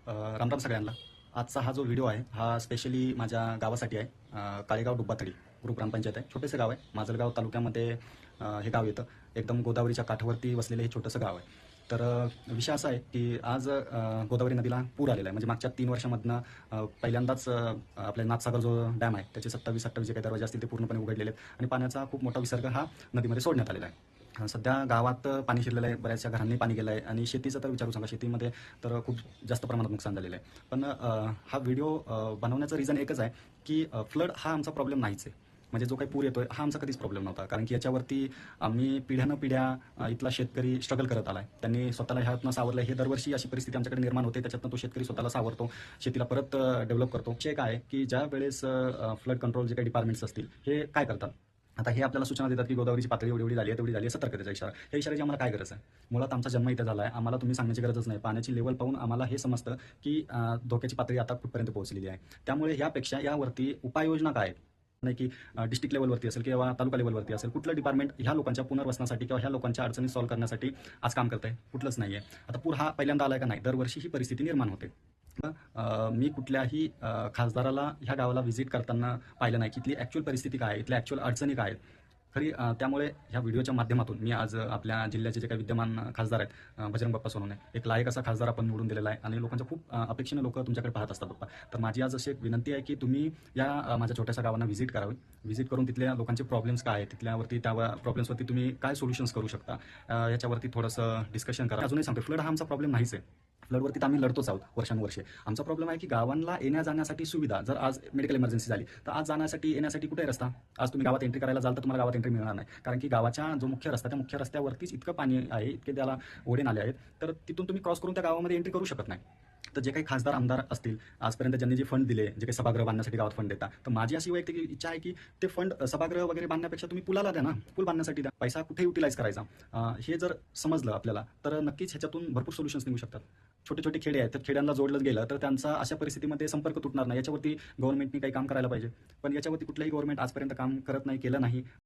रामराम सगळ्यांना. आजचा हा जो व्हिडिओ आहे हा स्पेशली माझ्या गावासाठी आहे. काळेगाव डुब्बाथडी ग्रुप ग्रामपंचायत आहे. छोटेसं गाव आहे. माजलगाव तालुक्यामध्ये हे गाव येतं. एकदम गोदावरीच्या काठावरती वसलेलं हे छोटंसं गाव आहे. तर विषय असा आहे की आज गोदावरी नदीला पूर आलेला आहे. म्हणजे मागच्या 3 वर्षामधनं पहिल्यांदाच आपल्या नाथसागर जो डॅम आहे त्याचे 27-28 जे काही दरवाजे असतील ते पूर्णपणे उघडलेले आहेत आणि पाण्याचा खूप मोठा विसर्ग हा नदीमध्ये सोडण्यात आलेला आहे. सध्या गावात पाणी शिरलेलं आहे. बऱ्याचशा घरांनी पाणी गेलं आहे आणि शेतीचं तर विचारू सांगा. शेतीमध्ये तर खूप जास्त प्रमाणात नुकसान झालेलं आहे. पण हा व्हिडिओ बनवण्याचं रिझन एकच आहे की फ्लड हा आमचा प्रॉब्लेम नाहीच आहे. म्हणजे जो काही पूर येतोय हा आमचा कधीच प्रॉब्लेम नव्हता. कारण की याच्यावरती आम्ही पिढ्यानपिढ्या इथला शेतकरी स्ट्रगल करत आला आहे. त्यांनी स्वतःला ह्यातनं सावरलं. हे दरवर्षी अशी परिस्थिती आमच्याकडे निर्माण होते. त्याच्यातनं तो शेतकरी स्वतःला सावरतो, शेतीला परत डेव्हलप करतो. विषय काय आहे की ज्या वेळेस फ्लड कंट्रोल जे काही डिपार्टमेंट्स असतील हे काय करतात. आता हे आपल्याला सूचना देतात की गोदावरीची पातळी एवढी झाली आहे, तेवढी झाली आहे, सतर्कतेचा इशारा. ह्या इशाऱ्याची आम्हाला काय गरज आहे? मुळात आमचा जन्म इथे झाला आहे. आम्हाला तुम्ही सांगण्याची गरजच नाही. पाण्याची लेवल पाहून आम्हाला हे समजतं की धोक्याची पातळी आता कुठपर्यंत पोहोचलेली आहे. त्यामुळे ह्यापेक्षा यावरती उपाययोजना काय आहेत? नाही की डिस्ट्रिक्ट लेवलवरती असेल किंवा तालुका लेवलवरती असेल, कुठलं डिपार्टमेंट ह्या लोकांच्या पुनर्वसनासाठी किंवा ह्या लोकांच्या अडचणी सॉल्व्ह करण्यासाठी आज काम करत आहे? कुठलंच नाही आहे. आता पूर हा पहिल्यांदा आला आहे का? नाही. दरवर्षी ही परिस्थिती निर्माण होते. मी कुठल्याही खासदाराला ह्या गावाला व्हिजिट करताना पाहिलं नाही की इथली ॲक्च्युअल परिस्थिती काय आहे, इथल्या ॲक्च्युअल अडचणी काय आहेत. खरी त्यामुळे ह्या व्हिडिओच्या माध्यमातून मी आज आपल्या जिल्ह्याचे जे काही विद्यमान खासदार आहेत, बजरंग बाप्पा सोनवणे, एक लायक असा खासदार आपण निवडून दिलेला आहे आणि लोकांच्या खूप अपेक्षेने लोक तुमच्याकडे पाहत असतात बाप्पा. तर माझी आज अशी एक विनंती आहे की तुम्ही या माझ्या छोट्याशा गावांना व्हिजिट करावी. व्हिजिट करून तिथल्या लोकांचे प्रॉब्लेम्स काय आहेत, तिथल्यावरती त्या प्रॉब्लेम्सवरती तुम्ही काय सोल्युशन्स करू शकता, याच्यावरती थोडंसं डिस्कशन करा. अजूनही सांगतो, फ्लड हा आमचा प्रॉब्लेम नाहीच आहे. फ्लडवरती तर आम्ही लढतोच आहोत वर्षानुवर्षे. आमचा प्रॉब्लेम आहे की गावांना येण्या जाण्यासाठी सुविधा. जर आज मेडिकल इमर्जन्सी झाली तर आज जाण्यासाठी येण्यासाठी कुठे आहे रस्ता? आज तुम्ही गावात एंट्री करायला जाल तर तुम्हाला गावात एंट्री मिळणार नाही. कारण की गावाच्या जो मुख्य रस्ता, त्या मुख्य रस्त्यावरतीच इतकं पाणी आहे, इतके त्याला ओढे नाले आहेत, तर तिथून तुम्ही क्रॉस करून त्या गावामध्ये एंट्री करू शकत नाही. तर जे काही खासदार आमदार असतील आजपर्यंत ज्यांनी जे फंड दिले, जे काही सभागृह बांधण्यासाठी गावात फंड देता, तर माझी अशी वैयक्तिक इच्छा आहे की ते फंड सभागृह वगैरे बांधण्यापेक्षा तुम्ही पुलाला द्या ना. पूल बांधण्यासाठी द्या. पैसा कुठे युटिलाइज करायचा, हे जर समजलं आपल्याला तर नक्कीच ह्याच्यातून भरपूर सोल्युशन्स निघू शकतात. छोटे छोटे खेडे आहेत, तर खेड्यांना जोडलं गेलं तर त्यांचा अशा परिस्थितीमध्ये संपर्क तुटणार नाही. याच्यावरती गव्हर्नमेंटनी काही काम करायला पाहिजे. पण याच्यावरती कुठलंही गव्हर्नमेंट आजपर्यंत काम करत नाही, केलं नाही.